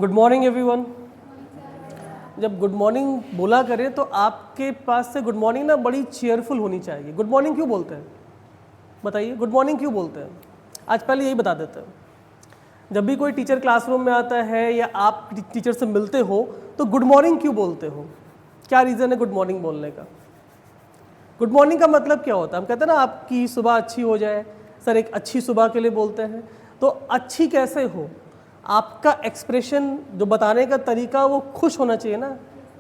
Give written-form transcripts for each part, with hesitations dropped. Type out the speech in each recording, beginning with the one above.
Good morning everyone. जब good morning बोला करें तो आपके पास से गुड मॉर्निंग ना बड़ी चेयरफुल होनी चाहिए। गुड मॉर्निंग क्यों बोलते हैं, बताइए गुड मॉर्निंग क्यों बोलते हैं? आज पहले यही बता देते हैं। जब भी कोई टीचर क्लासरूम में आता है या आप टीचर से मिलते हो तो गुड मॉर्निंग क्यों बोलते हो? क्या रीज़न है गुड मॉर्निंग बोलने का? गुड मॉर्निंग का मतलब क्या होता है? हम कहते हैं ना आपकी सुबह अच्छी हो जाए। सर एक अच्छी सुबह के लिए बोलते हैं। तो अच्छी कैसे हो? आपका एक्सप्रेशन जो बताने का तरीका वो खुश होना चाहिए ना,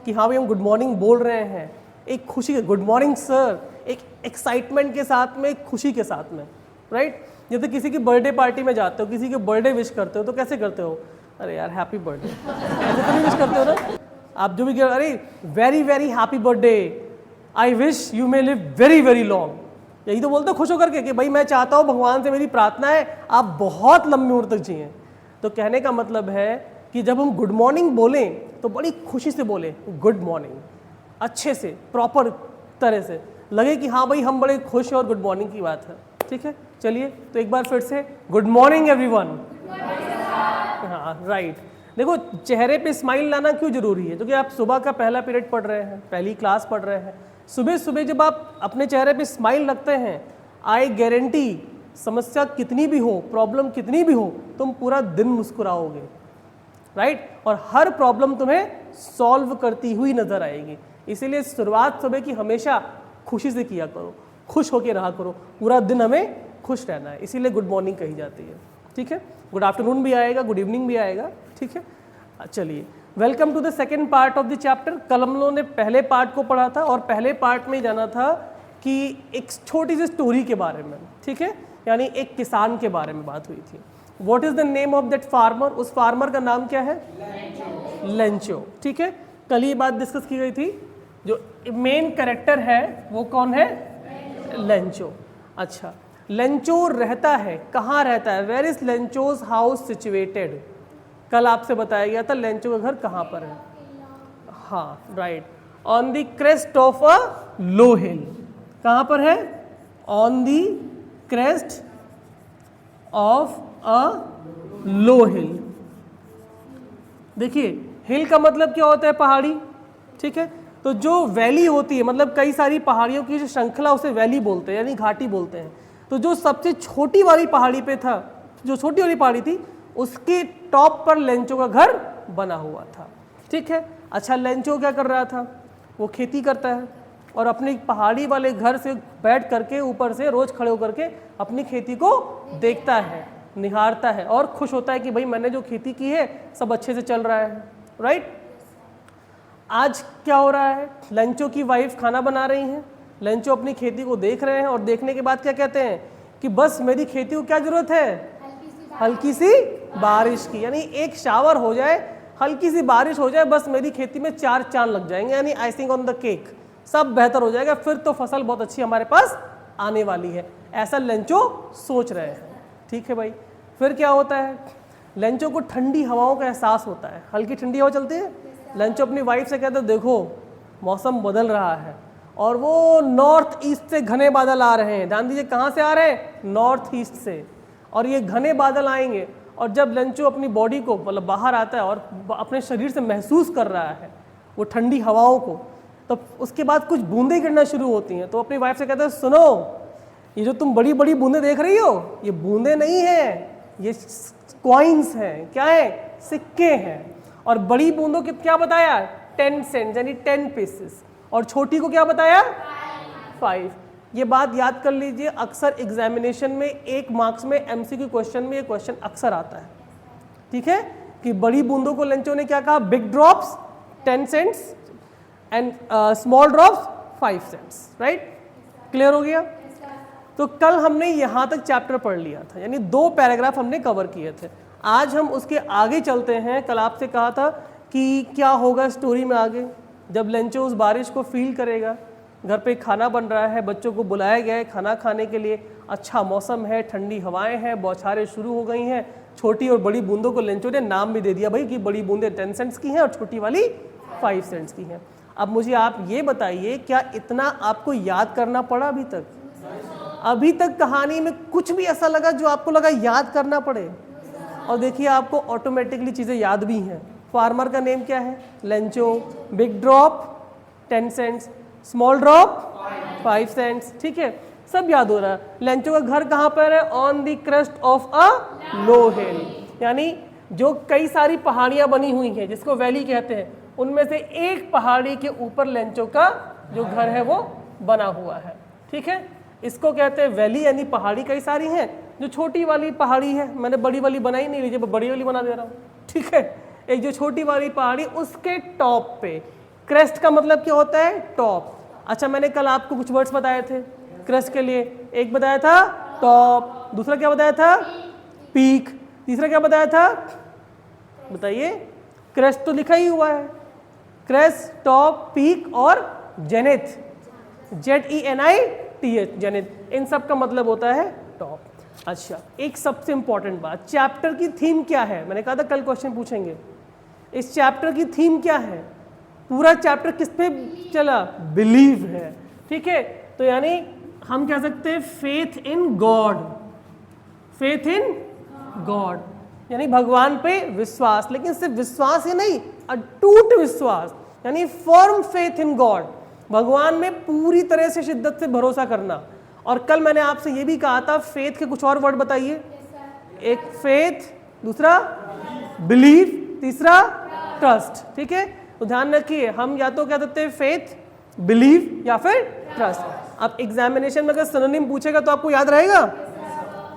कि हाँ भाई हम गुड मॉर्निंग बोल रहे हैं, एक खुशी, गुड मॉर्निंग सर, एक एक्साइटमेंट के साथ में, एक खुशी के साथ में, राइट? जैसे किसी की बर्थडे पार्टी में जाते हो, किसी के बर्थडे विश करते हो तो कैसे करते हो? अरे यार हैप्पी बर्थडे, ऐसे तो नहीं विश करते हो ना आप। जो भी कह, अरे very very happy birthday, I wish you may live very very long, यही तो बोलते हो खुश होकर के कि भाई मैं चाहता हूँ, भगवान से मेरी प्रार्थना है आप बहुत लंबी उम्र तक जिएं। तो कहने का मतलब है कि जब हम गुड मॉर्निंग बोलें तो बड़ी खुशी से बोलें, गुड मॉर्निंग, अच्छे से, प्रॉपर तरह से लगे कि हाँ भाई हम बड़े खुश हैं और गुड मॉर्निंग की बात है। ठीक है, चलिए तो एक बार फिर से गुड मॉर्निंग एवरीवन। हाँ राइट। देखो चेहरे पे स्माइल लाना क्यों जरूरी है? क्योंकि आप सुबह का पहला पीरियड पढ़ रहे हैं, पहली क्लास पढ़ रहे हैं। सुबह सुबह जब आप अपने चेहरे पे स्माइल रखते हैं, आई गारंटी समस्या कितनी भी हो, प्रॉब्लम कितनी भी हो, तुम पूरा दिन मुस्कुराओगे, राइट? और हर प्रॉब्लम तुम्हें सॉल्व करती हुई नजर आएगी। इसीलिए शुरुआत सुबह की हमेशा खुशी से किया करो, खुश होकर रहा करो, पूरा दिन हमें खुश रहना है, इसीलिए गुड मॉर्निंग कही जाती है। ठीक है, गुड आफ्टरनून भी आएगा, गुड इवनिंग भी आएगा। ठीक है, चलिए welcome to the second part of the chapter. कल हम लोगों ने पहले पार्ट को पढ़ा था और पहले पार्ट में जाना था कि एक छोटी सी स्टोरी के बारे में, ठीक है, यानी एक किसान के बारे में बात हुई थी। What is the name of that farmer? उस फार्मर का नाम क्या है? लेंचो। ठीक है, कल ये बात डिस्कस की गई थी। जो मेन कैरेक्टर है वो कौन है? लेंचो। अच्छा, लेंचो रहता है कहाँ रहता है? Where is Lencho's house situated? कल आपसे बताया गया था लेंचो का घर कहाँ पर है। हाँ right, on the crest of a low hill. कहाँ पर है? On the crest of a low hill. देखिए हिल का मतलब क्या होता है? पहाड़ी। ठीक है, तो जो वैली होती है, मतलब कई सारी पहाड़ियों की जो श्रृंखला, उसे वैली बोलते हैं, यानी घाटी बोलते हैं। तो जो सबसे छोटी वाली पहाड़ी पे था, जो छोटी वाली पहाड़ी थी, उसके टॉप पर लेंचो का घर बना हुआ था। ठीक है, अच्छा लेंचो क्या कर रहा था? वो खेती करता है और अपने पहाड़ी वाले घर से बैठ करके ऊपर से रोज खड़े होकर के अपनी खेती को देखता है, निहारता है और खुश होता है कि भाई मैंने जो खेती की है सब अच्छे से चल रहा है, राइट? आज क्या हो रहा है? लेंचो की वाइफ खाना बना रही हैं, लेंचो अपनी खेती को देख रहे हैं और देखने के बाद क्या कहते हैं कि बस मेरी खेती को क्या जरूरत है? हल्की सी बारिश की, यानी एक शावर हो जाए, हल्की सी बारिश हो जाए, बस मेरी खेती में 4 चांद लग जाएंगे, यानी आइसिंग ऑन द केक, सब बेहतर हो जाएगा, फिर तो फसल बहुत अच्छी हमारे पास आने वाली है। ऐसा लेंचो सोच रहे हैं। ठीक है भाई, फिर क्या होता है? लेंचो को ठंडी हवाओं का एहसास होता है, हल्की ठंडी हवा चलती है। लेंचो अपनी वाइफ से कहते हैं देखो मौसम बदल रहा है और वो नॉर्थ ईस्ट से घने बादल आ रहे हैं। ध्यान दीजिए कहाँ से आ रहे हैं? नॉर्थ ईस्ट से। और ये घने बादल आएंगे और जब लेंचो अपनी बॉडी को, मतलब बाहर आता है और अपने शरीर से महसूस कर रहा है वो ठंडी हवाओं को, तो उसके बाद कुछ बूंदें गिरना शुरू होती हैं। तो अपनी वाइफ से कहते हैं सुनो, ये जो तुम बड़ी बड़ी बूंदें देख रही हो, ये बूंदें नहीं हैं, ये कॉइन्स हैं। क्या है? सिक्के हैं। और बड़ी बूंदों के क्या बताया? 10 सेंट, यानी 10 पीसेस। और छोटी को क्या बताया? 5। ये बात याद कर लीजिए, अक्सर एग्जामिनेशन में 1 मार्क्स में एमसीक्यू क्वेश्चन में ये क्वेश्चन अक्सर आता है। ठीक है, कि बड़ी बूंदों को लेंचो ने क्या कहा? Big drops 10 cents and small drops 5 cents. Right, clear हो गया? तो कल हमने यहाँ तक चैप्टर पढ़ लिया था, यानी 2 पैराग्राफ हमने कवर किए थे। आज हम उसके आगे चलते हैं। कल आपसे कहा था कि क्या होगा स्टोरी में आगे, जब लेंचो उस बारिश को फील करेगा। घर पे खाना बन रहा है, बच्चों को बुलाया गया है खाना खाने के लिए, अच्छा मौसम है, ठंडी हवाएं हैं, बौछारें शुरू हो गई हैं। छोटी और बड़ी बूंदों को लेंचो ने नाम भी दे दिया भाई कि बड़ी बूंदें 10 सेंट्स की हैं और छोटी वाली 5 सेंट्स की हैं। अब मुझे आप ये बताइए, क्या इतना आपको याद करना पड़ा अभी तक? अभी तक कहानी में कुछ भी ऐसा लगा जो आपको लगा याद करना पड़े? और देखिए आपको ऑटोमेटिकली चीज़ें याद भी हैं। फार्मर का नेम क्या है? Lencho. Big drop 10 cents, small drop 5 cents. ठीक है, सब याद हो रहा है। लेंचो का घर कहाँ पर है? On the crust of a low hill, यानी जो कई सारी पहाड़ियाँ बनी हुई हैं जिसको वैली कहते हैं, उनमें से एक पहाड़ी के ऊपर लेंचो का जो घर है वो बना हुआ है। ठीक है, इसको कहते हैं वैली, यानी पहाड़ी कई सारी हैं। जो छोटी वाली पहाड़ी है, मैंने बड़ी वाली बनाई नहीं, लीजिए बड़ी वाली बना दे रहा हूँ। ठीक है, एक जो छोटी वाली पहाड़ी उसके टॉप पे, क्रेस्ट का मतलब क्या होता है? टॉप। अच्छा, मैंने कल आपको कुछ वर्ड्स बताए थे क्रेस्ट के लिए। एक बताया था टॉप, दूसरा क्या बताया था? पीक, तीसरा क्या बताया था? बताइए। क्रेस्ट तो लिखा ही हुआ है, क्रेस्ट, टॉप, पीक और जेनिथ, ZENITH, जेनिथ। इन सब का मतलब होता है टॉप। अच्छा, एक सबसे इंपॉर्टेंट बात, चैप्टर की थीम क्या है? मैंने कहा था कल क्वेश्चन पूछेंगे। इस चैप्टर की थीम क्या है? पूरा चैप्टर किस पे चला? बिलीव है। ठीक है, तो यानी हम कह सकते हैं faith in God, faith in God यानी भगवान पे विश्वास। लेकिन सिर्फ विश्वास ही नहीं, अटूट विश्वास, यानी फर्म फेथ इन गॉड, भगवान में पूरी तरह से शिद्दत से भरोसा करना। और कल मैंने आपसे ये भी कहा था, फेथ के कुछ और वर्ड बताइए। एक फेथ, दूसरा बिलीव, तीसरा ट्रस्ट। ठीक है, तो ध्यान रखिए, हम या तो कह सकते हैं फेथ, बिलीव या फिर ट्रस्ट। अब एग्जामिनेशन में अगर सिनोनिम पूछेगा तो आपको याद रहेगा।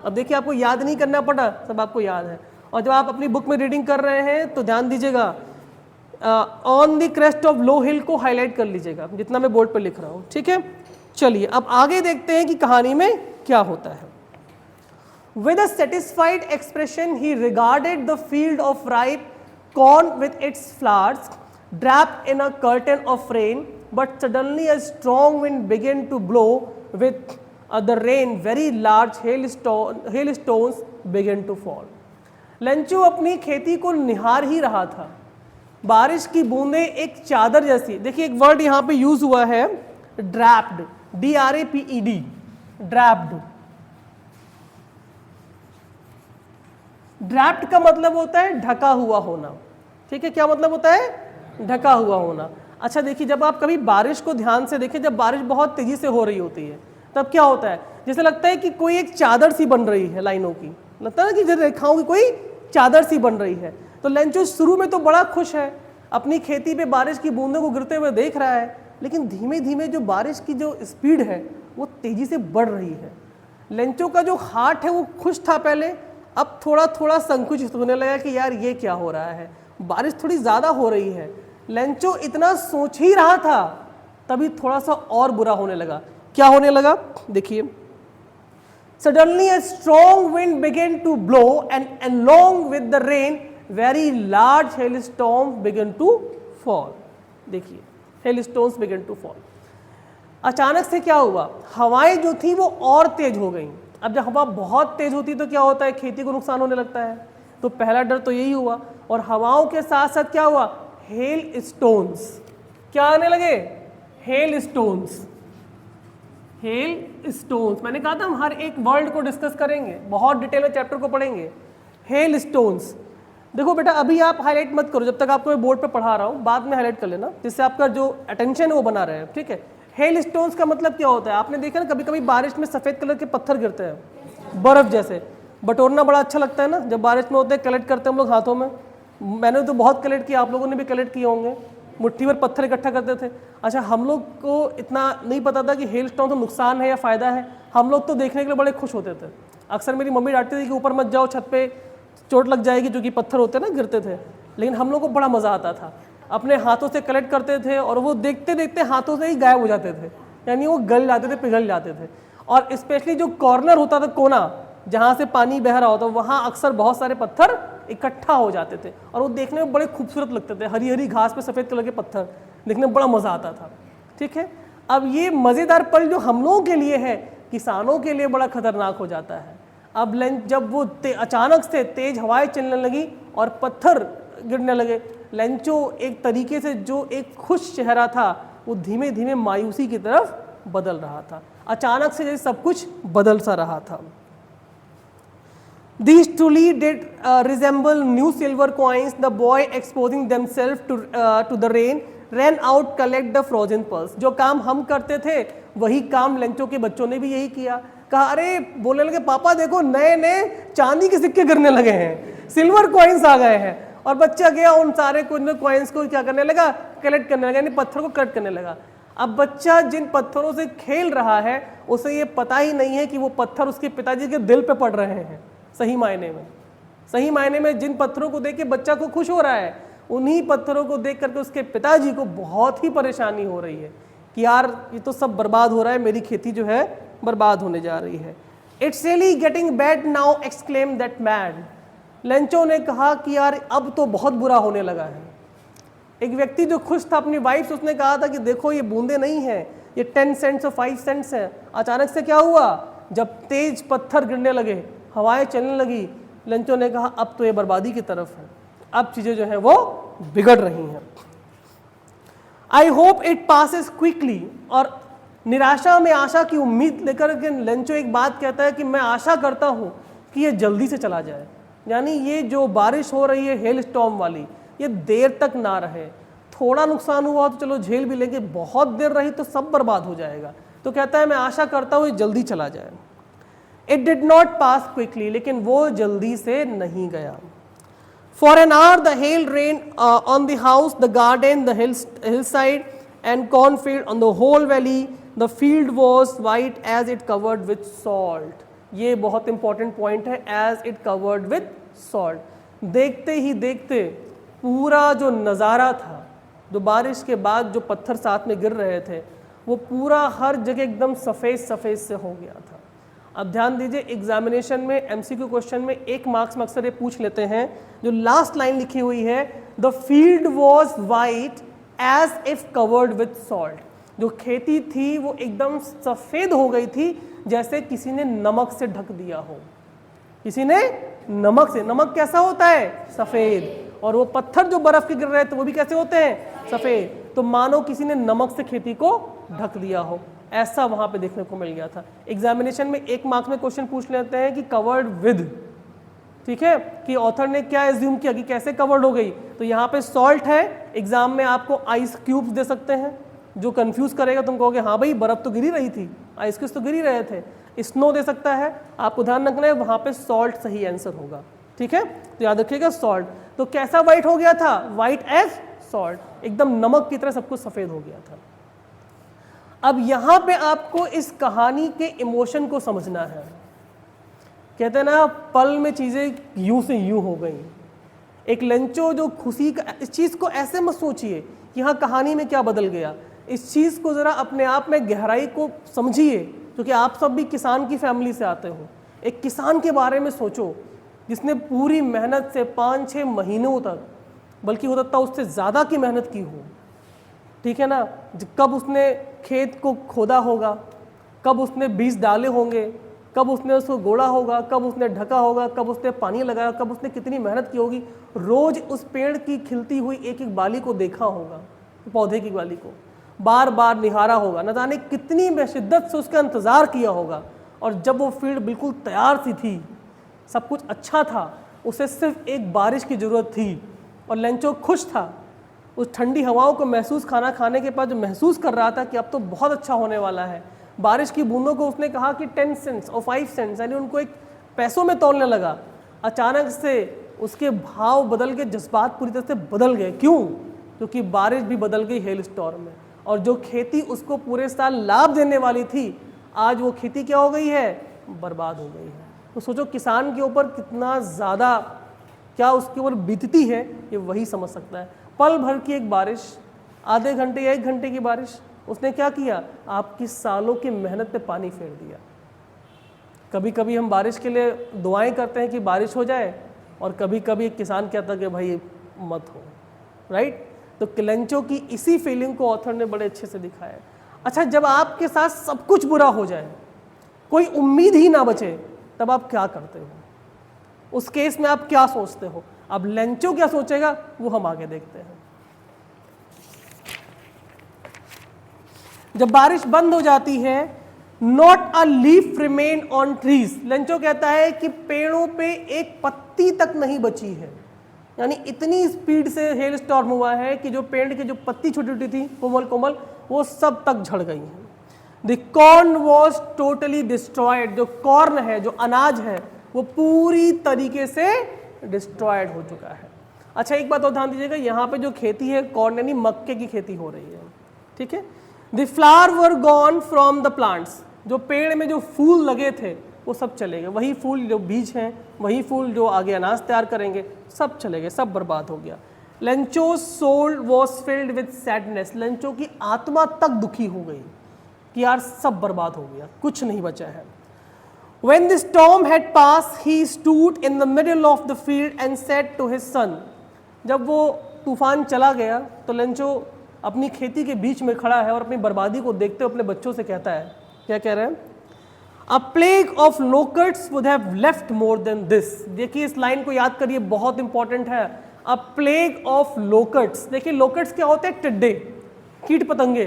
अब देखिए, आपको याद नहीं करना पड़ा, सब आपको याद है। और जब आप अपनी बुक में रीडिंग कर रहे हैं तो ध्यान दीजिएगा, on the crest of low hill को हाईलाइट कर लीजिएगा, जितना मैं बोर्ड पर लिख रहा हूँ। ठीक है, चलिए अब आगे देखते हैं कि कहानी में क्या होता है। With a satisfied expression he regarded the field of ripe corn with its flowers draped in a curtain of rain, but suddenly a strong wind began to blow with the rain, very large hail stones began to fall. Lencho अपनी खेती को निहार ही रहा था। बारिश की बूंदें एक चादर जैसी, देखिए एक वर्ड यहाँ पे यूज हुआ है, ड्रैप्ड, DRAPED, ड्रैप्ड। ड्रैप्ड का मतलब होता है ढका हुआ होना। ठीक है, क्या मतलब होता है? ढका हुआ होना। अच्छा देखिए, जब आप कभी बारिश को ध्यान से देखें, जब बारिश बहुत तेजी से हो रही होती है तब क्या होता है? जैसे लगता है कि कोई एक चादर सी बन रही है लाइनों की, लगता है ना कि जैसे रेखाओं की कोई चादर सी बन रही है। तो लेंचो शुरू में तो बड़ा खुश है, अपनी खेती पे बारिश की बूंदों को गिरते हुए देख रहा है, लेकिन धीमे धीमे जो बारिश की जो स्पीड है वो तेजी से बढ़ रही है। लेंचो का जो हार्ट है वो खुश था पहले, अब थोड़ा थोड़ा संकुचित होने लगा कि यार ये क्या हो रहा है, बारिश थोड़ी ज़्यादा हो रही है। लेंचो इतना सोच ही रहा था, तभी थोड़ा सा और बुरा होने लगा। क्या होने लगा? देखिए, suddenly a strong wind began to blow and along with the rain very large hailstones began to fall। देखिए, hailstones began to fall। अचानक से क्या हुआ? हवाएं जो थी वो और तेज हो गई। अब जब हवा बहुत तेज होती तो क्या होता है? खेती को नुकसान होने लगता है। तो पहला डर तो यही हुआ, और हवाओं के साथ साथ क्या हुआ? Hail stones. क्या आने लगे? Hail stones. हेल स्टोन्स, मैंने कहा था हम हर एक वर्ड को डिस्कस करेंगे, बहुत डिटेल में चैप्टर को पढ़ेंगे। हेल स्टोन्स, देखो बेटा अभी आप हाईलाइट मत करो, जब तक आपको मैं बोर्ड पे पढ़ा रहा हूँ, बाद में हाईलाइट कर लेना, जिससे आपका जो अटेंशन है वो बना रहे। ठीक है, हेल स्टोन्स का मतलब क्या होता है? आपने देखा ना कभी कभी बारिश में सफ़ेद कलर के पत्थर गिरते हैं, बर्फ जैसे। बटोरना बड़ा अच्छा लगता है ना, जब बारिश में होते हैं, कलेक्ट करते हैं हम लोग हाथों में। मैंने तो बहुत कलेक्ट किया, आप लोगों ने भी कलेक्ट किए होंगे, मुट्ठी भर पत्थर इकट्ठा करते थे। अच्छा, हम लोग को इतना नहीं पता था कि हेल स्टोन तो नुकसान है या फ़ायदा है। हम लोग तो देखने के लिए बड़े खुश होते थे। अक्सर मेरी मम्मी डांटती थी कि ऊपर मत जाओ, छत पे चोट लग जाएगी, जो कि पत्थर होते ना गिरते थे। लेकिन हम लोग को बड़ा मज़ा आता था, अपने हाथों से कलेक्ट करते थे, और वो देखते देखते हाथों से ही गायब हो जाते थे, यानी वो गल जाते थे, पिघल जाते थे। और स्पेशली जो कॉर्नर होता था, कोना जहाँ से पानी बह रहा होता, वहाँ अक्सर बहुत सारे पत्थर इकट्ठा हो जाते थे, और वो देखने में बड़े खूबसूरत लगते थे। हरी हरी घास पे सफ़ेद कलर के पत्थर देखने में बड़ा मज़ा आता था। ठीक है, अब ये मज़ेदार पल जो हम लोगों के लिए है, किसानों के लिए बड़ा खतरनाक हो जाता है। अब जब वो अचानक से तेज हवाएं चलने लगी और पत्थर गिरने लगे, लेंचो एक तरीके से जो एक खुश चेहरा था वो धीमे धीमे मायूसी की तरफ बदल रहा था। अचानक से जैसे सब कुछ बदल सा रहा था। These truly did resemble new silver coins. The boy exposing themselves to the rain ran out collect the frozen pearls. जो काम हम करते थे वही काम लेंचो के बच्चों ने भी यही किया। कहा अरे बोलने लगे पापा देखो नए नए चांदी के सिक्के गिरने लगे हैं, सिल्वर कॉइन्स आ गए हैं। और बच्चा गया उन सारे कॉइन्स को क्या करने लगा, कलेक्ट करने लगा, यानी पत्थर को कलेक्ट करने लगा। अब बच्चा जिन पत्थरों से खेल रहा है उसे ये पता ही नहीं है कि वो पत्थर उसके पिताजी के दिल पे पड़ रहे हैं। सही मायने में जिन पत्थरों को देख के बच्चा को खुश हो रहा है, उन्हीं पत्थरों को देख करके उसके पिताजी को बहुत ही परेशानी हो रही है कि यार ये तो सब बर्बाद हो रहा है, मेरी खेती जो है बर्बाद होने जा रही है। It's really getting bad now exclaim that man. Lencho ने कहा कि यार अब तो बहुत बुरा होने लगा है। एक व्यक्ति जो खुश था अपनी वाइफ से, उसने कहा था कि देखो ये बूंदे नहीं है, ये 10 सेंट्स और 5 सेंट्स है। अचानक से क्या हुआ, जब तेज पत्थर गिरने लगे, हवाएं चलने लगी, लेंचो ने कहा अब तो ये बर्बादी की तरफ है, अब चीजें जो है वो बिगड़ रही हैं। I hope it passes quickly. और निराशा में आशा की उम्मीद लेकर के लेंचो एक बात कहता है कि मैं आशा करता हूं कि ये जल्दी से चला जाए, यानी ये जो बारिश हो रही है हेल स्टॉर्म वाली, ये देर तक ना रहे। थोड़ा नुकसान हुआ तो चलो झेल भी लेंगे, बहुत देर रही तो सब बर्बाद हो जाएगा। तो कहता है मैं आशा करता हूँ ये जल्दी चला जाए। It did not pass quickly, लेकिन वो जल्दी से नहीं गया। For an hour the hail rain on the house, the garden, the hill side and cornfield, on the whole valley. The field was white as it covered with salt. ये बहुत important point है, as it covered with salt. देखते ही देखते पूरा जो नज़ारा था, जो बारिश के बाद जो पत्थर साथ में गिर रहे थे, वो पूरा हर जगह एकदम सफ़ेद सफ़ेद से हो गया था। अब ध्यान दीजिए, एग्जामिनेशन में एमसीक्यू क्वेश्चन में 1 मार्क्स में अक्सर ये पूछ लेते हैं, जो लास्ट लाइन लिखी हुई है, the field was white as if covered with salt. जो खेती थी वो एकदम सफ़ेद हो गई थी, जैसे किसी ने नमक से ढक दिया हो। किसी ने नमक से, नमक कैसा होता है, सफ़ेद, और वो पत्थर जो बर्फ के गिर रहे थे वो भी कैसे होते हैं, सफ़ेद। तो मानो किसी ने नमक से खेती को ढक दिया हो, ऐसा वहां पे देखने को मिल गया था। एग्जामिनेशन में 1 मार्क्स में क्वेश्चन पूछ लेते हैं कि कवर्ड विद, ठीक है, कि ऑथर ने क्या एज्यूम किया कि कैसे कवर्ड हो गई। तो यहाँ पे सॉल्ट है, एग्जाम में आपको आइस क्यूब्स दे सकते हैं, जो कंफ्यूज करेगा, तुम कहोगे हाँ भाई बर्फ तो गिरी रही थी, आइस क्यूब्स तो गिरी रहे थे। स्नो दे सकता है, आपको ध्यान रखना है वहां पे सॉल्ट सही आंसर होगा, ठीक है। तो याद रखिएगा सॉल्ट। तो कैसा वाइट हो गया था, वाइट एज सॉल्ट, एकदम नमक की तरह सब कुछ सफेद हो गया था। अब यहां पे आपको इस कहानी के इमोशन को समझना है। कहते हैं ना, पल में चीजें यूं से यूं हो गई। एक लेंचो जो खुशी का, इस चीज को ऐसे मत सोचिए कि हाँ कहानी में क्या बदल गया। इस चीज को जरा अपने आप में गहराई को समझिए, क्योंकि आप सब भी किसान की फैमिली से आते हो। एक किसान के बारे में सोचो जिसने पूरी मेहनत से 5-6 महीनों तक, बल्कि हो सकता उससे ज़्यादा की मेहनत की हो, ठीक है ना। कब उसने खेत को खोदा होगा, कब उसने बीज डाले होंगे, कब उसने उसको गोड़ा होगा, कब उसने ढका होगा, कब उसने पानी लगाया, कब उसने कितनी मेहनत की होगी। रोज़ उस पेड़ की खिलती हुई एक एक बाली को देखा होगा, पौधे की बाली को बार बार निहारा होगा, न जाने कितनी बेशिद्दत से उसका इंतज़ार किया होगा। और जब वो फील्ड बिल्कुल तैयार सी थी, सब कुछ अच्छा था, उसे सिर्फ एक बारिश की ज़रूरत थी, और लेंचो खुश था। उस ठंडी हवाओं को महसूस, खाना खाने के बाद जो महसूस कर रहा था कि अब तो बहुत अच्छा होने वाला है। बारिश की बूंदों को उसने कहा कि 10 सेंट्स और 5 सेंट्स, यानी उनको एक पैसों में तौलने लगा। अचानक से उसके भाव बदल गए, जज्बात पूरी तरह से बदल गए। क्यों? क्योंकि बारिश भी बदल गई हेल स्टॉर्म में, और जो खेती उसको पूरे साल लाभ देने वाली थी, आज वो खेती क्या हो गई है, बर्बाद हो गई है। तो सोचो किसान के ऊपर कितना ज़्यादा क्या उसके ऊपर बीतती है, ये वही समझ सकता है। पल भर की एक बारिश, आधे घंटे या 1 घंटे की बारिश, उसने क्या किया, आपकी सालों की मेहनत पे पानी फेर दिया। कभी कभी हम बारिश के लिए दुआएं करते हैं कि बारिश हो जाए, और कभी कभी एक किसान कहता है कि भाई मत हो, राइट। तो लेंचो की इसी फीलिंग को ऑथर ने बड़े अच्छे से दिखाया। अच्छा, जब आपके साथ सब कुछ बुरा हो जाए, कोई उम्मीद ही ना बचे, तब आप क्या करते हो? उस केस में आप क्या सोचते हो? अब लेंचो क्या सोचेगा वो हम आगे देखते हैं। जब बारिश बंद हो जाती है not a leaf remain on trees. Lencho कहता है कि पेड़ों पे एक पत्ती तक नहीं बची है, यानी इतनी स्पीड से हेल स्टॉर्म हुआ है कि जो पेड़ की जो पत्ती छोटी छोटी थी कोमल कोमल वो सब तक झड़ गई हैं। The corn was totally destroyed. जो कॉर्न है, जो अनाज है, वो पूरी तरीके से डिस्ट्रॉयड हो चुका है। अच्छा एक बात और ध्यान दीजिएगा, यहाँ पे जो खेती है कॉर्न यानी मक्के की खेती हो रही है, ठीक है। The flower were gone from the plants. जो पेड़ में जो फूल लगे थे वो सब चले गए, वही फूल जो बीज हैं, वही फूल जो आगे अनाज तैयार करेंगे, सब चले गए, सब बर्बाद हो गया। Lencho soul was filled with sadness. Lencho की आत्मा तक दुखी हो गई कि यार सब बर्बाद हो गया, कुछ नहीं बचा है। When the storm had passed, he stood in the middle of the field and said to his son. जब वो तूफान चला गया तो लेंचो अपनी खेती के बीच में खड़ा है और अपनी बर्बादी को देखते हुए अपने बच्चों से कहता है, क्या कह रहे हैं? A plague of locusts would have left more than this. देखिए इस लाइन को याद करिए, बहुत इंपॉर्टेंट है। A plague of locusts। देखिए लोकट्स क्या होते हैं? टिड्डे, कीट पतंगे,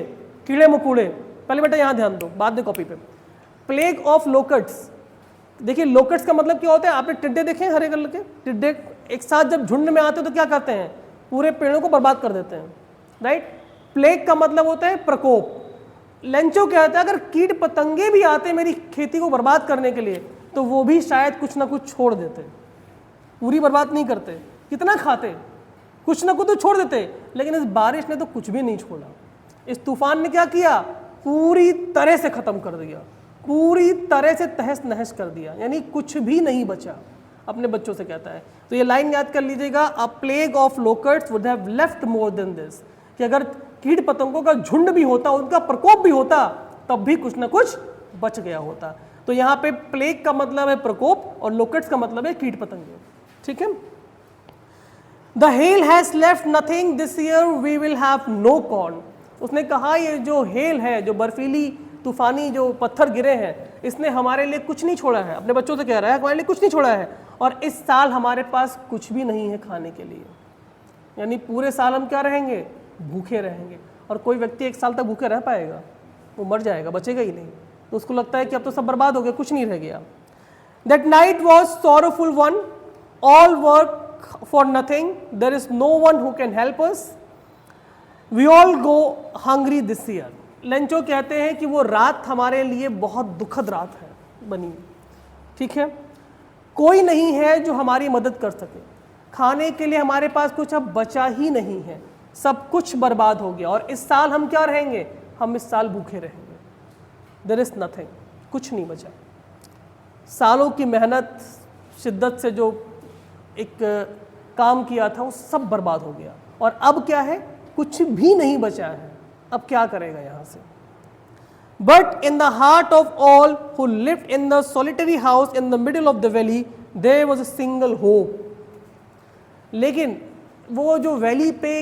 कीड़े मकोड़े। पहले बेटा यहाँ ध्यान दो, बाद में कॉपी पे। Plague of locusts. देखिए लोकट्स का मतलब क्या होता है? आपने टिड्डे देखे हैं? हरे कलर के टिड्डे एक साथ जब झुंड में आते हैं तो क्या करते हैं? पूरे पेड़ों को बर्बाद कर देते हैं, राइट। प्लेग का मतलब होता है प्रकोप। लेंचो कहता है अगर कीट पतंगे भी आते मेरी खेती को बर्बाद करने के लिए तो वो भी शायद कुछ ना कुछ छोड़ देते, पूरी बर्बाद नहीं करते। कितना खाते, कुछ ना कुछ तो छोड़ देते, लेकिन इस बारिश ने तो कुछ भी नहीं छोड़ा। इस तूफान ने क्या किया? पूरी तरह से खत्म कर दिया, पूरी तरह से तहस नहस कर दिया, यानी कुछ भी नहीं बचा। अपने बच्चों से कहता है। तो ये लाइन याद कर लीजिएगा, a plague of locusts would have left more than this, कि अगर कीट पतंगों का झुंड भी होता, उनका प्रकोप भी होता, तब भी कुछ ना कुछ बच गया होता। तो यहाँ पे प्लेग का मतलब है प्रकोप और लोकट्स का मतलब है कीट पतंगे, ठीक है। The hail has left nothing this year, we will have no corn. उसने कहा ये जो हेल है, जो बर्फीली तूफानी जो पत्थर गिरे हैं, इसने हमारे लिए कुछ नहीं छोड़ा है। अपने बच्चों से कह रहा है हमारे लिए कुछ नहीं छोड़ा है, और इस साल हमारे पास कुछ भी नहीं है खाने के लिए, यानी पूरे साल हम क्या रहेंगे? भूखे रहेंगे। और कोई व्यक्ति एक साल तक भूखे रह पाएगा? वो मर जाएगा, बचेगा ही नहीं। तो उसको लगता है कि अब तो सब बर्बाद हो गया, कुछ नहीं रह गया। That night was sorrowful one, all work for nothing, there is no one who can help us, we all go hungry this year. Lencho कहते हैं कि वो रात हमारे लिए बहुत दुखद रात है बनी, ठीक है। कोई नहीं है जो हमारी मदद कर सके, खाने के लिए हमारे पास कुछ अब बचा ही नहीं है, सब कुछ बर्बाद हो गया। और इस साल हम क्या रहेंगे? हम इस साल भूखे रहेंगे। देयर इज नथिंग, कुछ नहीं बचा। सालों की मेहनत शिद्दत से जो एक काम किया था वो सब बर्बाद हो गया, और अब क्या है? कुछ भी नहीं बचा है। अब क्या करेगा यहां से? But in the heart of all who lived in the solitary house in the middle of the valley there was a single hope. लेकिन वो जो वैली पे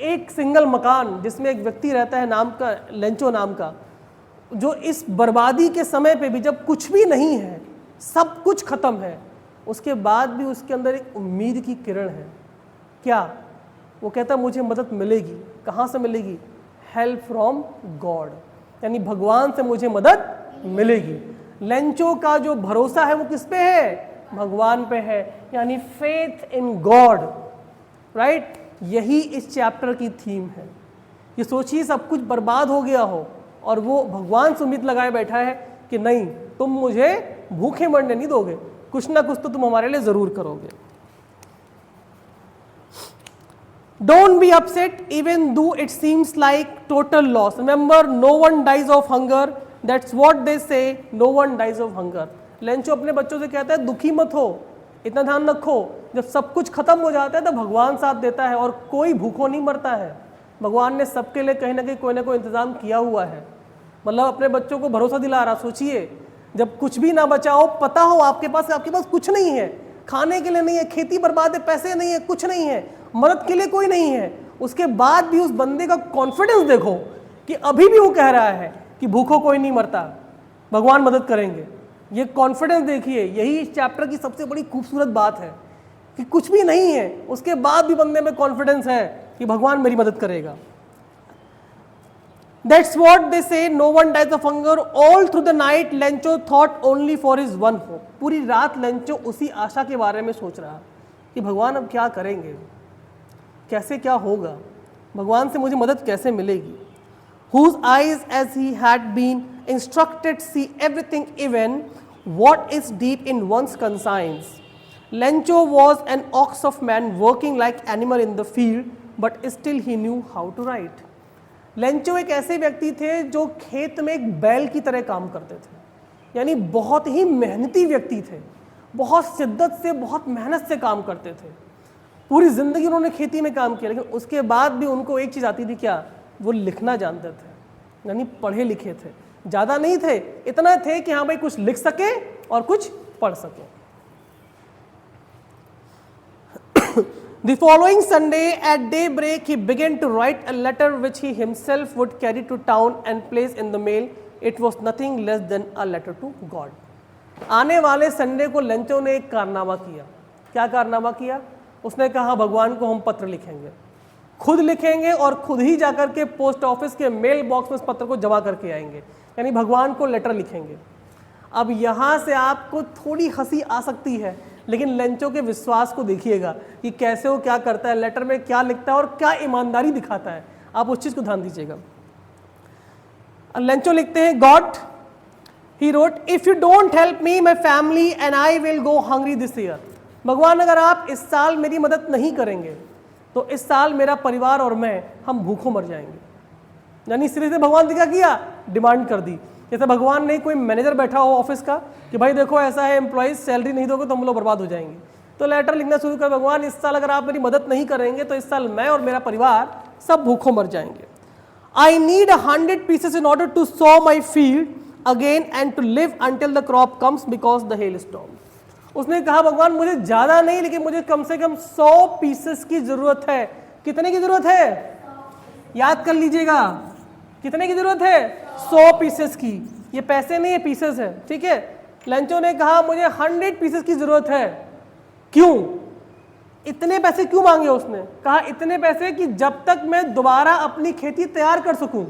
एक सिंगल मकान जिसमें एक व्यक्ति रहता है नाम का, लेंचो नाम का, जो इस बर्बादी के समय पे भी, जब कुछ भी नहीं है, सब कुछ खत्म है, उसके बाद भी उसके अंदर एक उम्मीद की किरण है। क्या? वो कहता है मुझे मदद मिलेगी। कहाँ से मिलेगी? हेल्प फ्रॉम गॉड, यानी भगवान से मुझे मदद मिलेगी। लेंचो का जो भरोसा है वो किस पे है? भगवान पे है, यानी फेथ इन गॉड, राइट। यही इस चैप्टर की थीम है। ये सोचिए सब कुछ बर्बाद हो गया हो और वो भगवान से उम्मीद लगाए बैठा है कि नहीं, तुम मुझे भूखे मरने नहीं दोगे, कुछ ना कुछ तो तुम हमारे लिए जरूर करोगे। Don't be upset even though it seems like total loss. Remember, no one dies of hunger. That's what they say. No one dies of hunger. Lencho अपने बच्चों से कहता है दुखी मत हो, इतना ध्यान रखो, जब सब कुछ खत्म हो जाता है तो भगवान साथ देता है और कोई भूखों नहीं मरता है। भगवान ने सबके लिए कहीं ना कहीं कोई ना कोई इंतजाम किया हुआ है। मतलब अपने बच्चों को भरोसा दिला रहा। सोचिए जब कुछ भी ना बचा हो, पता हो आपके पास कुछ नहीं है, खाने के लिए नहीं है, खेती बर्बाद है, पैसे नहीं है, कुछ नहीं है, मदद के लिए कोई नहीं है, उसके बाद भी उस बंदे का कॉन्फिडेंस देखो कि अभी भी वो कह रहा है कि भूखों कोई नहीं मरता, भगवान मदद करेंगे। ये कॉन्फिडेंस देखिए, यही इस चैप्टर की सबसे बड़ी खूबसूरत बात है कि कुछ भी नहीं है, उसके बाद भी बंदे में कॉन्फिडेंस है कि भगवान मेरी मदद करेगा। That's what they say, no one dies of hunger. All through the night, Lencho thought only for his one hope. पूरी रात लेंचो उसी आशा के बारे में सोच रहा कि भगवान अब क्या करेंगे, कैसे क्या होगा, भगवान से मुझे मदद कैसे मिलेगी. Whose eyes, as he had been instructed, see everything, even what is deep in one's conscience. Lencho was an ox of man, working like animal in the field, but still he knew how to write. Lencho एक ऐसे व्यक्ति थे जो खेत में एक बैल की तरह काम करते थे, यानी बहुत ही मेहनती व्यक्ति थे, बहुत शिद्दत से, बहुत मेहनत से काम करते थे. पूरी ज़िंदगी उन्होंने खेती में काम किया, लेकिन उसके बाद भी उनको एक चीज़ आती थी, क्या? वो लिखना जानते थे, यानी पढ़े लिखे थे. ज़्यादा नहीं थे, इतना थे कि हाँ भाई कुछ लिख सके और कुछ पढ़ सके. The following Sunday at daybreak he began to write a letter which he himself would carry to town and place in the mail. It was nothing less than a letter to God. आने वाले Sunday को Lencho ने एक कारनामा किया. क्या कारनामा किया? उसने कहा भगवान को हम पत्र लिखेंगे, खुद लिखेंगे और खुद ही जाकर के पोस्ट ऑफिस के मेल बॉक्स में उस पत्र को जमा करके आएंगे, यानी भगवान को लेटर लिखेंगे. अब यहाँ से आपको थोड़ी हंसी आ सकती है, लेकिन लेंचो के विश्वास को देखिएगा कि कैसे वो क्या करता है, लेटर में क्या लिखता है और क्या ईमानदारी दिखाता है. आप उस चीज़ को ध्यान दीजिएगा. लेंचो लिखते हैं, God, he wrote, if you don't help me my family and I will go hungry this year. भगवान अगर आप इस साल मेरी मदद नहीं करेंगे तो इस साल मेरा परिवार और मैं, हम भूखों मर जाएंगे. यानी सिरे से भगवान ने क्या किया? डिमांड कर दी. जैसे भगवान ने कोई मैनेजर बैठा हो ऑफिस का कि भाई देखो ऐसा है, एम्प्लॉइज सैलरी नहीं दोगे तो हम लोग बर्बाद हो जाएंगे, तो लेटर लिखना शुरू कर, भगवान इस साल अगर आप मेरी मदद नहीं करेंगे तो इस साल मैं और मेरा परिवार सब भूखों मर जाएंगे. I need 100 pieces in order to sow my field again and to live until the crop comes because the hailstorm. उसने कहा भगवान मुझे ज़्यादा नहीं, लेकिन मुझे कम से कम 100 पीसेस की ज़रूरत है. कितने की ज़रूरत है? याद कर लीजिएगा, कितने की ज़रूरत है? 100 पीसेस की. ये पैसे नहीं है, पीसेस है, ठीक है. लेंचो ने कहा मुझे 100 पीसेस की ज़रूरत है. क्यों? इतने पैसे क्यों मांगे? उसने कहा इतने पैसे कि जब तक मैं दोबारा अपनी खेती तैयार कर सकूं,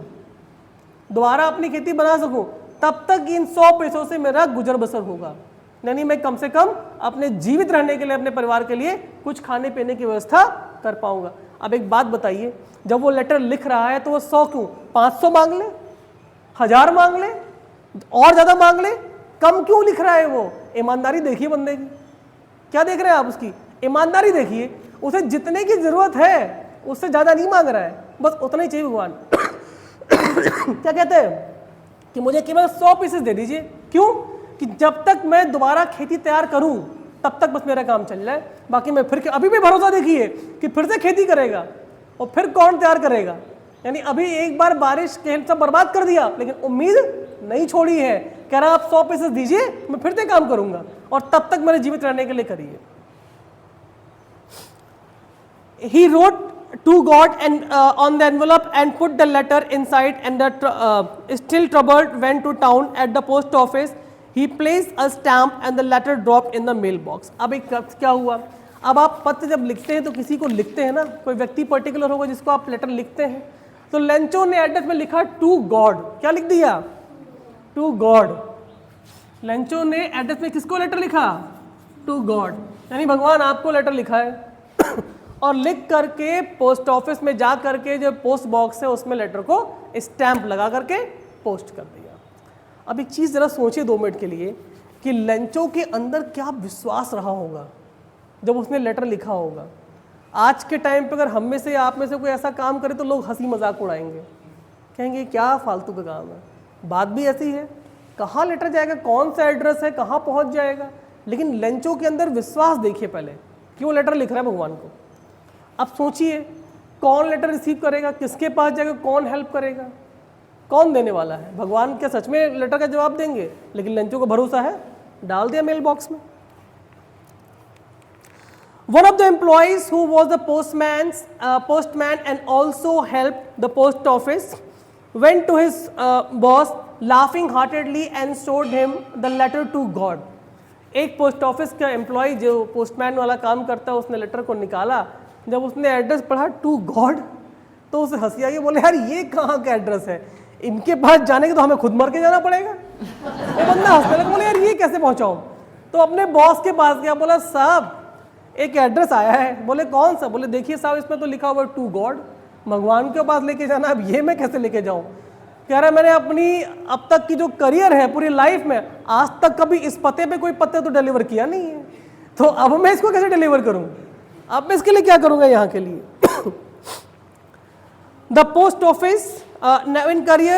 दोबारा अपनी खेती बना सकूं, तब तक इन 100 पैसों से मेरा गुजर बसर होगा. यानी मैं कम से कम अपने जीवित रहने के लिए, अपने परिवार के लिए कुछ खाने पीने की व्यवस्था कर पाऊंगा. अब एक बात बताइए, जब वो लेटर लिख रहा है तो वो 100 क्यों? 500 मांग ले, 1000 मांग ले, और ज़्यादा मांग ले, कम क्यों लिख रहा है वो? ईमानदारी देखिए बंदे की. क्या देख रहे हैं आप? उसकी ईमानदारी देखिए. उसे जितने की ज़रूरत है उससे ज़्यादा नहीं मांग रहा है, बस उतना ही चाहिए भगवान. क्या कहते हैं कि मुझे केवल 100 पीसेस दे दीजिए. क्यों? कि जब तक मैं दोबारा खेती तैयार करूं तब तक बस मेरा काम चल जाए, बाकी मैं फिर, अभी भी भरोसा देखिए कि फिर से खेती करेगा और फिर कौन तैयार करेगा. यानी अभी एक बार बारिश के सब बर्बाद कर दिया, लेकिन उम्मीद नहीं छोड़ी है. कह रहा आप 100 पीसेस दीजिए, मैं फिर से काम करूंगा और तब तक मेरे जीवित रहने के लिए करिए. He wrote to God and on the envelope and put the letter inside, and the still troubled went to town. At the post office he placed a stamp and the letter dropped in the mailbox. अब एक क्या हुआ? अब आप पत्र जब लिखते हैं तो किसी को लिखते हैं ना, कोई व्यक्ति पर्टिकुलर होगा जिसको आप लेटर लिखते हैं. तो लेंचो ने एड्रेस में लिखा टू गॉड. क्या लिख दिया? To God. लेंचो ने एड्रेस में किसको लेटर लिखा? टू गॉड, यानी भगवान आपको लेटर लिखा है. और लिख करके पोस्ट ऑफिस में जा करके जो पोस्ट बॉक्स है उसमें लेटर को स्टैंप लगा करके पोस्ट कर दिया. अब एक चीज़ ज़रा सोचिए 2 मिनट के लिए कि लेंचो के अंदर क्या विश्वास रहा होगा जब उसने लेटर लिखा होगा. आज के टाइम पे अगर हम में से, आप में से कोई ऐसा काम करे तो लोग हंसी मजाक उड़ाएंगे, कहेंगे क्या फालतू का काम है. बात भी ऐसी है, कहाँ लेटर जाएगा, कौन सा एड्रेस है, कहाँ पहुँच जाएगा. लेकिन लेंचो के अंदर विश्वास देखिए पहले कि वो लेटर लिख रहा है भगवान को. अब सोचिए कौन लेटर रिसीव करेगा, किसके पास जाएगा, कौन हेल्प करेगा, कौन देने वाला है? भगवान क्या सच में लेटर का जवाब देंगे? लेकिन लेंचो को भरोसा है, डाल दिया मेल बॉक्स में. One of the employees who was the postman and also helped the post office went to his boss laughing heartedly and showed him the letter to God. एक पोस्ट ऑफिस का employ जो postman वाला काम करता है उसने letter को निकाला. जब उसने एड्रेस पढ़ा टू गॉड तो उसे हंसी आई, बोले यार ये कहाँ का एड्रेस है, इनके पास जाने के तो हमें खुद मर के जाना पड़ेगा। वो बंदा हंसने लगा, बोले यार ये कैसे पहुंचाऊं? तो अपने बॉस के पास गया, बोला साहब एक एड्रेस आया है। बोले कौन सा? बोले देखिए साहब इसमें तो लिखा हुआ टू गॉड, भगवान के पास लेके जाना, अब ये मैं कैसे लेके जाऊं? कह रहा मैंने अपनी अब तक की जो करियर है पूरी लाइफ में आज तक कभी इस पते पे कोई पत्ते तो डिलीवर किया नहीं है, तो अब मैं इसको कैसे डिलीवर करूं? अब मैं इसके लिए क्या करूंगा यहाँ के लिए? The post office in career,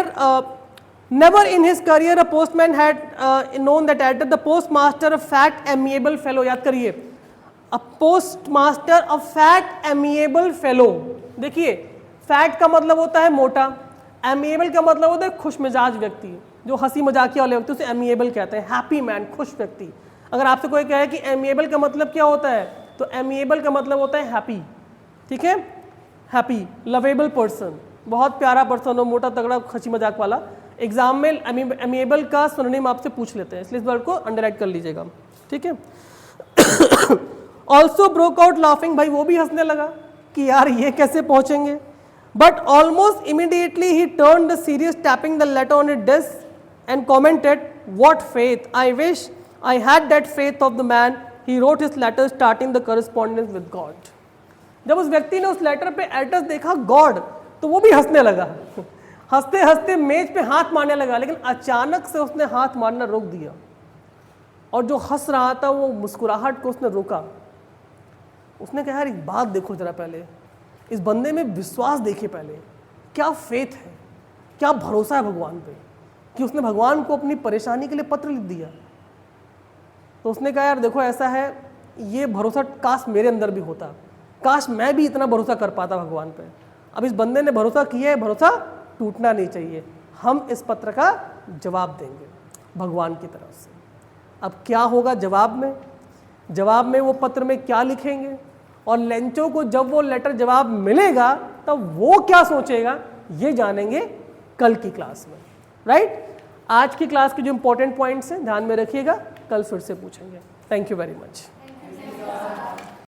never in his career a postman had known that at the postmaster a fat amiable fellow, याद करिए, a postmaster a fat amiable fellow। देखिए फैट का मतलब होता है मोटा, एमिएबल का मतलब होता है खुश मिजाज व्यक्ति, जो हंसी मजाकिया वाले व्यक्ति उसे एमिएबल कहते हैं, हैप्पी मैन, खुश व्यक्ति। अगर आपसे कोई कहे कि एमिएबल का मतलब क्या होता है, तो एमिएबल का मतलब होता है हैप्पी, ठीक है, हैप्पी, लवेबल पर्सन, बहुत प्यारा पर्सन हो, मोटा तगड़ा हंसी मजाक वाला। एग्जाम में एमिएबल का सिनोनिम आपसे पूछ लेते हैं, इसलिए इस वर्ड को अंडरलाइन कर लीजिएगा, ठीक है। ऑल्सो ब्रोक आउट लाफिंग, भाई वो भी हंसने लगा कि यार ये कैसे पहुंचेंगे। बट ऑलमोस्ट इमीडिएटली ही turn the serious, tapping the letter on it desk and commented what faith, I wish I had that faith of the man he wrote his letter starting the correspondence with God. जब उस व्यक्ति ने उस letter पे address देखा God, तो वो भी हंसने लगा, हंसते हंसते मेज पे हाथ मारने लगा, लेकिन अचानक से उसने हाथ मारना रोक दिया और जो हंस रहा था वो मुस्कुराहट को उसने रोका। उसने कहा यार एक बात देखो जरा, पहले इस बंदे में विश्वास देखिए, पहले क्या फेथ है, क्या भरोसा है भगवान पे कि उसने भगवान को अपनी परेशानी के लिए पत्र लिख दिया। तो उसने कहा यार देखो ऐसा है, ये भरोसा काश मेरे अंदर भी होता, काश मैं भी इतना भरोसा कर पाता भगवान पे। अब इस बंदे ने भरोसा किया है, भरोसा टूटना नहीं चाहिए, हम इस पत्र का जवाब देंगे भगवान की तरफ से। अब क्या होगा जवाब में, जवाब में वो पत्र में क्या लिखेंगे, और लेंचो को जब वो लेटर जवाब मिलेगा तब वो क्या सोचेगा, ये जानेंगे कल की क्लास में, राइट। आज की क्लास के जो इंपॉर्टेंट पॉइंट्स हैं ध्यान में रखिएगा, कल फिर से पूछेंगे। Thank you very much.